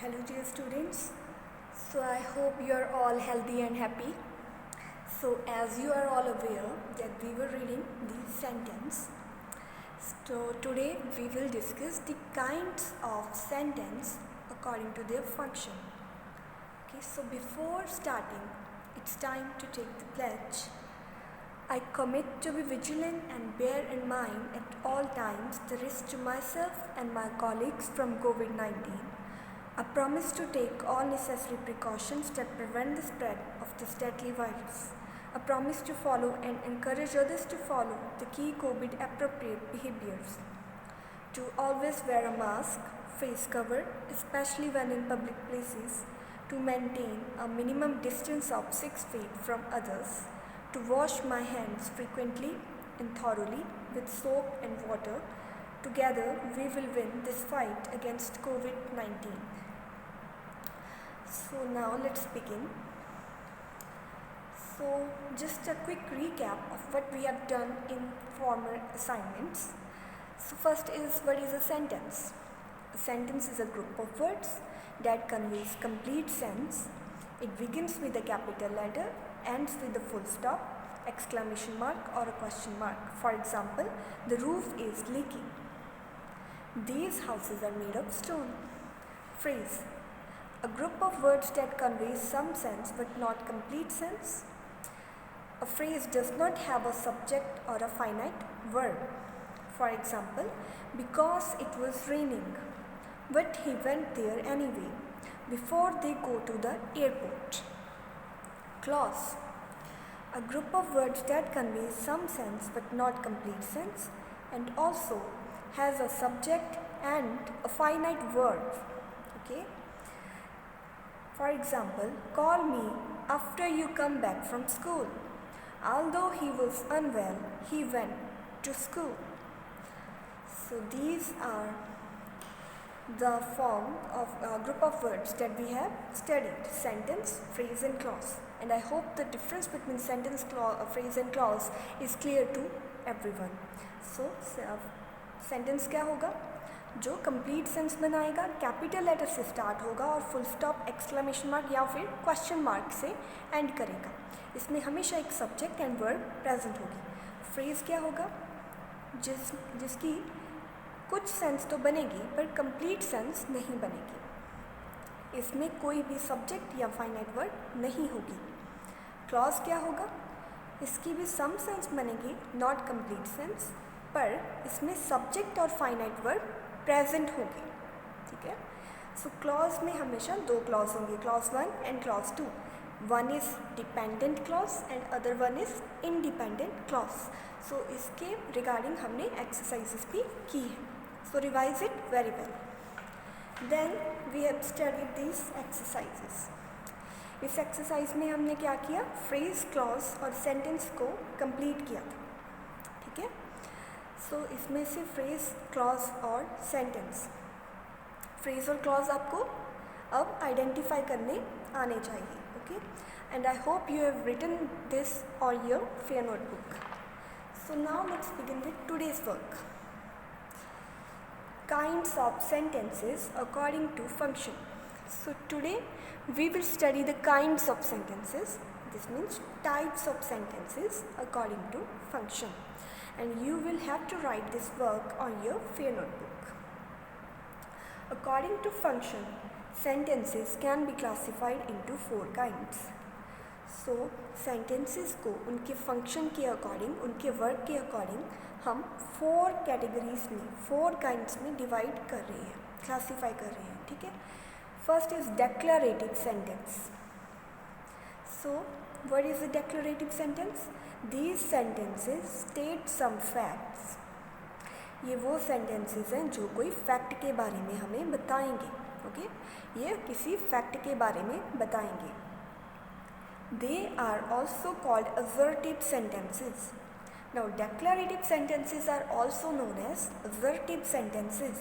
Hello dear students. So I hope you are all healthy and happy. So as you are all aware that we were reading the sentence. So today we will discuss the kinds of sentence according to their function. Okay, so before starting, it's time to take the pledge. I commit to be vigilant and bear in mind at all times the risk to myself and my colleagues from COVID-19. I promise to take all necessary precautions that prevent the spread of this deadly virus. I promise to follow and encourage others to follow the key COVID appropriate behaviors. To always wear a mask, face cover, especially when in public places. To maintain a minimum distance of 6 feet from others. To wash my hands frequently and thoroughly with soap and water. Together we will win this fight against COVID-19. So now let's begin. So just a quick recap of what we have done in former assignments. So first is, what is a sentence? A sentence is a group of words that conveys complete sense. It begins with a capital letter, ends with a full stop, exclamation mark or a question mark. For example, the roof is leaking. These houses are made of stone. Phrase. A group of words that conveys some sense but not complete sense. A phrase does not have a subject or a finite verb. For example, because it was raining, but he went there anyway, before they go to the airport. Clause. A group of words that conveys some sense but not complete sense and also has a subject and a finite verb. Okay? For example, call me after you come back from school. Although he was unwell, he went to school. So these are the form of a group of words that we have studied: sentence, phrase and clause. And I hope the difference between sentence, phrase and clause is clear to everyone. So sentence क्या होगा? जो complete sense बनाएगा, capital letter से start होगा और full stop, exclamation mark या फिर question mark से एंड करेगा. इसमें हमेशा एक सब्जेक्ट एंड वर्ब प्रेजेंट होगी. फ्रेज क्या होगा? जिसकी कुछ सेंस तो बनेगी पर कंप्लीट सेंस नहीं बनेगी. इसमें कोई भी सब्जेक्ट या फाइनाइट वर्ब नहीं होगी. क्लॉज क्या होगा? इसकी भी सम सेंस बनेगी, नॉट कंप्लीट सेंस, पर इसमें सब्जेक्ट और फाइनाइट वर्ब प्रेजेंट होगी. ठीक है. सो क्लॉज में हमेशा दो क्लॉज होंगे, clause 1 and clause 2. One is dependent clause and other one is independent clause. So इसके रिगार्डिंग हमने एक्सरसाइजेस भी की है. So revise it very well. Then we have studied these exercises. इस एक्सरसाइज में हमने क्या किया? फ्रेज, क्लॉज और सेंटेंस को कंप्लीट किया था. ठीक है. सो इसमें से फ्रेज, क्लॉज और सेंटेंस, फ्रेज और क्लॉज आपको अब आइडेंटिफाई करने आने चाहिए. Okay. And I hope you have written this on your fair notebook. So now let's begin with today's work. Kinds of sentences according to function. So today we will study the kinds of sentences. This means types of sentences according to function. And you will have to write this work on your fair notebook. According to function, sentences can be classified into 4 kinds. So sentences को उनके function के according, उनके work के according हम 4 categories में, 4 kinds में divide कर रहे हैं, क्लासीफाई कर रहे हैं. ठीक है. First is declarative sentence. So what is the declarative sentence? These sentences state some facts. ये वो सेंटेंसेस हैं जो कोई फैक्ट के बारे में हमें बताएंगे. ओके. ये किसी फैक्ट के बारे में बताएंगे. They are also called assertive sentences. Now, declarative sentences are also known as assertive sentences.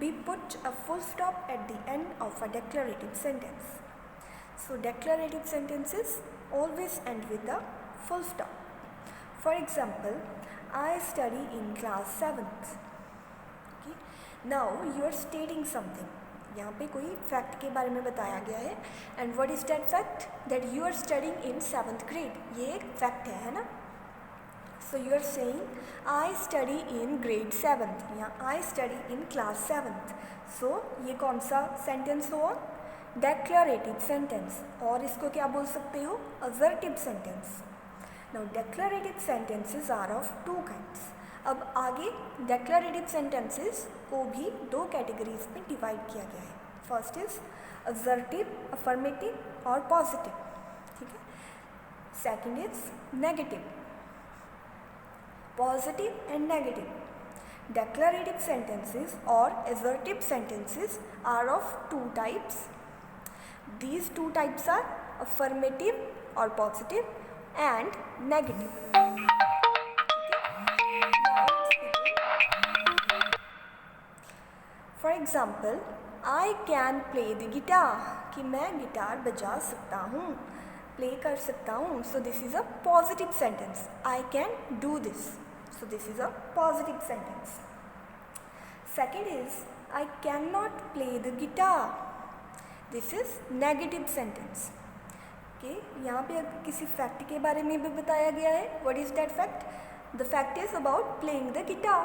We put a full stop at the end of a declarative sentence. So, declarative sentences always end with a full stop. For example, I study in class 7th. Okay. Now, you are stating something. यहाँ पे कोई fact के बारे में बताया गया है. And what is that fact? That you are studying in 7th grade. ये एक फैक्ट है ना. So you are saying I study in grade 7th या आई स्टडी इन क्लास 7th. सो ये कौन सा सेंटेंस हुआ? Declarative sentence. और इसको क्या बोल सकते हो? Assertive sentence. Now declarative sentences are of 2 kinds. अब आगे डेक्लरेटिव सेंटेंसेस को भी 2 कैटेगरीज में डिवाइड किया गया है. फर्स्ट इज असर्टिव, अफर्मेटिव और पॉजिटिव. ठीक है. Second is negative. Positive and negative. Declarative sentences or assertive sentences are of 2 types. These 2 types are affirmative or positive and negative. For example, I can play the guitar. कि मैं guitar बजा सकता हूँ, play कर सकता हूँ. So this is a positive sentence. I can do this. So this is a positive sentence. Second is I cannot play the guitar. This is negative sentence. Okay, यहाँ पे किसी फैक्ट के बारे में भी बताया गया है. What is that fact? The fact is about playing the guitar.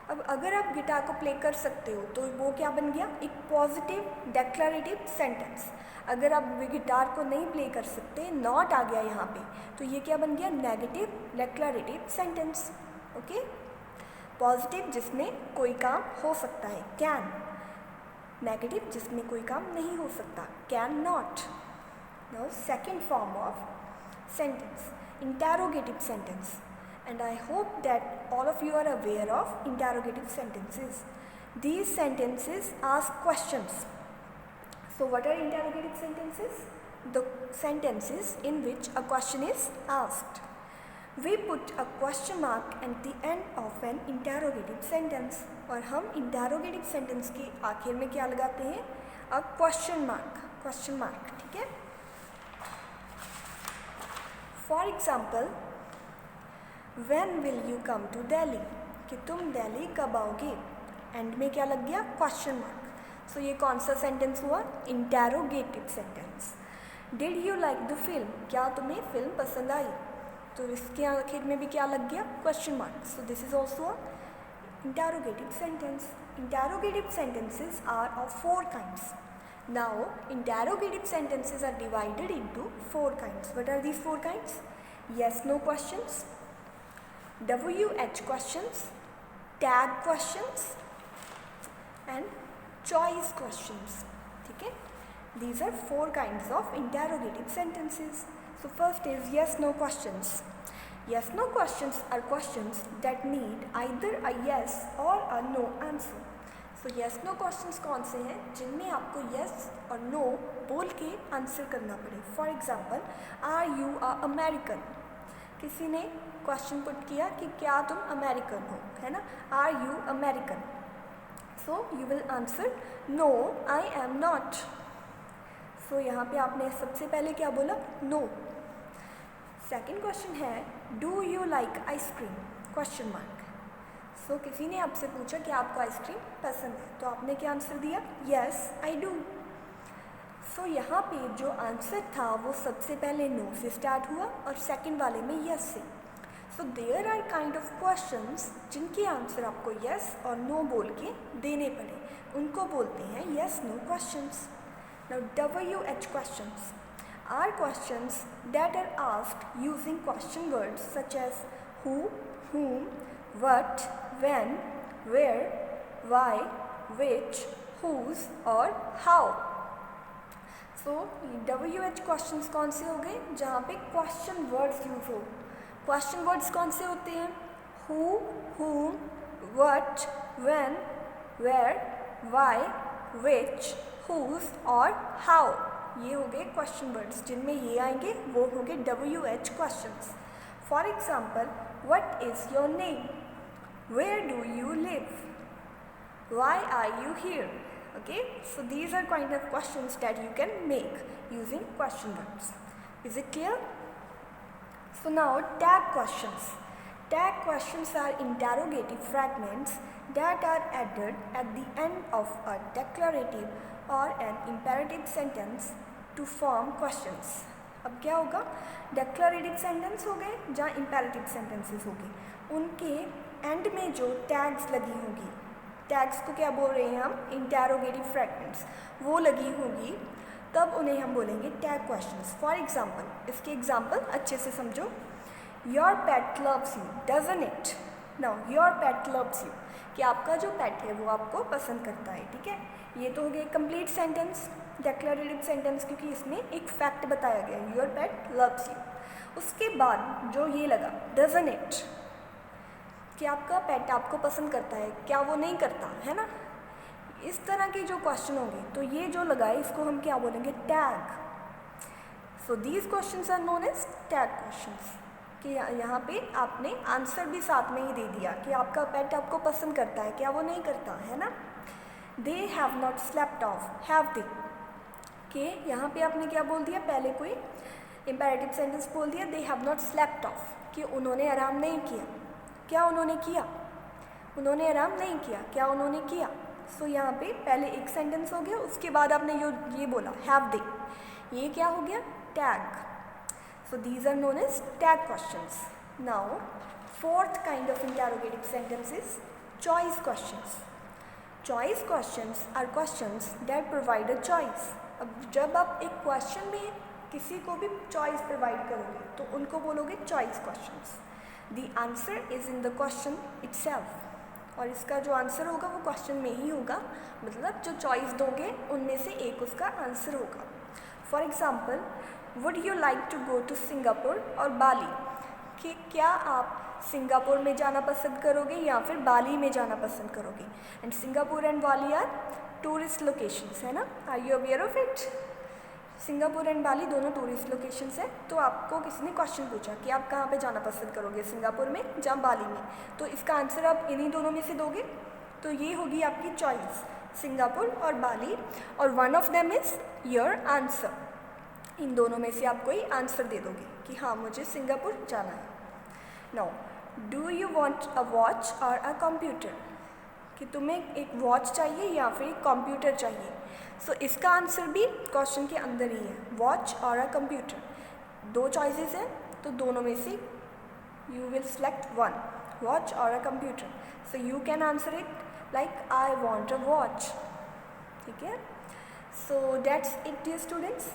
अब अगर आप गिटार को प्ले कर सकते हो तो वो क्या बन गया? एक पॉजिटिव डेक्लरेटिव सेंटेंस. अगर आप गिटार को नहीं प्ले कर सकते, नॉट आ गया यहाँ पे, तो ये क्या बन गया? Negative declarative sentence. Okay. Positive जिसमें कोई काम हो सकता है, कैन. नेगेटिव जिसमें कोई काम नहीं हो सकता, can not. Now second form of sentence, interrogative sentence. And I hope that all of you are aware of interrogative sentences. These sentences ask questions. So what are interrogative sentences? The sentences in which a question is asked. We put a question mark at the end of an interrogative sentence. और हम interrogative sentence के आखिर में क्या लगाते हैं? A question mark. Question mark. ठीक है. For example, when will you come to Delhi? कि तुम दिल्ली कब आओगे? एंड में क्या लग गया? Question mark. सो ये कौन सा सेंटेंस हुआ? Interrogative sentence. Did you like the film? क्या तुम्हें फिल्म पसंद आई? तो इसके आखिर में भी क्या लग गया? Question mark. So this is also interrogative sentence. Interrogative sentences are of 4 kinds. Now interrogative sentences are divided into 4 kinds. What are these 4 kinds? yes no questions, WH questions, tag questions and choice questions. ठीक है. These are 4 kinds of interrogative sentences. So first is yes no questions. Yes no questions are questions that need either a yes or a no answer. So yes no questions कौन से हैं? जिनमें आपको yes और no बोल के answer करना पड़े. For example, are you a American? किसी ने क्वेश्चन पुट किया कि क्या तुम अमेरिकन हो, है ना? Are you American? So you will answer no I am not. So यहाँ पे आपने सबसे पहले क्या बोला? नो. सेकेंड क्वेश्चन है do you like ice cream? Question mark. So किसी ने आपसे पूछा कि आपको आइसक्रीम पसंद है, तो आपने क्या आंसर दिया? Yes I do. सो यहाँ पे जो आंसर था वो सबसे पहले नो से स्टार्ट हुआ और सेकंड वाले में यस से. So there are kind of questions जिनके आंसर आपको यस और नो बोल के देने पड़े, उनको बोलते हैं yes no questions. Now WH questions are questions that are asked using question words such as who, whom, what, when, where, why, which, whose और how. सो WH क्वेश्चंस कौन से हो गए? जहाँ पे क्वेश्चन वर्ड्स यूज हो. Question words कौन से होते हैं? Who, whom, what, when, where, why, which, whose और how. ये हो गए क्वेश्चन वर्ड्स. जिनमें ये आएंगे वो हो गए WH questions. For example, what is your name? Where do you live? Why are you here? Okay, so these are kind of questions that you can make using question words. Is it clear? So now tag questions. Tag questions are interrogative fragments that are added at the end of a declarative or an imperative sentence to form questions. अब क्या होगा, declarative sentence हो गए जहाँ imperative sentences हो गए, उनके and में जो टैग्स लगी होगी, टैग्स को क्या बोल रहे हैं हम, इंटेरोगेटिव फ्रैगमेंट्स, वो लगी होगी, तब उन्हें हम बोलेंगे टैग क्वेश्चंस. फॉर एग्जाम्पल, इसके एग्जाम्पल अच्छे से समझो. Your pet loves you, doesn't it. Now your pet loves you, कि आपका जो पेट है वो आपको पसंद करता है. ठीक है, ये तो हो गया कंप्लीट सेंटेंस, डेक्लरेटिव सेंटेंस, क्योंकि इसमें एक फैक्ट बताया गया है, योर पेट लव्स यू. उसके बाद जो ये लगा डजंट इट, कि आपका पेट आपको पसंद करता है, क्या वो नहीं करता है ना. इस तरह के जो क्वेश्चन होंगे तो ये जो लगा है इसको हम क्या बोलेंगे, tag. So these questions are known as tag questions. कि यहाँ पे आपने आंसर भी साथ में ही दे दिया कि आपका पेट आपको पसंद करता है, क्या वो नहीं करता है ना. They have not slept of, have they, कि यहाँ पे आपने क्या बोल दिया, पहले कोई इम्पेरेटिव सेंटेंस बोल दिया, they have not slept of, कि उन्होंने आराम नहीं किया. क्या उन्होंने किया, उन्होंने आराम नहीं किया, क्या उन्होंने किया. सो यहाँ पे पहले एक सेंटेंस हो गया, उसके बाद आपने ये बोला हैव दे, ये क्या हो गया, tag. So these are known as tag questions. Now fourth kind of interrogative sentence is choice questions. Choice questions are questions that provide a choice. अब जब आप एक क्वेश्चन में किसी को भी चॉइस प्रोवाइड करोगे तो उनको बोलोगे choice questions. The answer is in the question itself, और इसका जो आंसर होगा वो क्वेश्चन में ही होगा, मतलब जो चॉइस दोगे उनमें से एक उसका आंसर होगा. For example, would you like to go to Singapore और बाली, कि क्या आप सिंगापुर में जाना पसंद करोगे या फिर बाली में जाना पसंद करोगे. And Singapore and Bali are tourist locations, है ना. Are you aware of it. Singapore and Bali दोनों टूरिस्ट लोकेशंस है. तो आपको किसी ने क्वेश्चन पूछा कि आप कहाँ पे जाना पसंद करोगे, सिंगापुर में या बाली में, तो इसका आंसर आप इन्हीं दोनों में से दोगे. तो ये होगी आपकी चॉइस, सिंगापुर और बाली, और one of them is your answer. इन दोनों में से आप कोई आंसर दे दोगे कि हाँ मुझे सिंगापुर जाना है. Now do you want a watch और अ कंप्यूटर, कि तुम्हें एक वॉच चाहिए या फिर एक कंप्यूटर चाहिए. सो इसका आंसर भी क्वेश्चन के अंदर ही है, वॉच और अ कंप्यूटर. दो चॉइसेस हैं तो दोनों में से you will select one, watch और a computer. So you can answer it like I want a watch. ठीक है. So that's it dear students,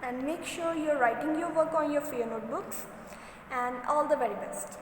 and make sure you are writing your work on your fair notebooks, and all the very best.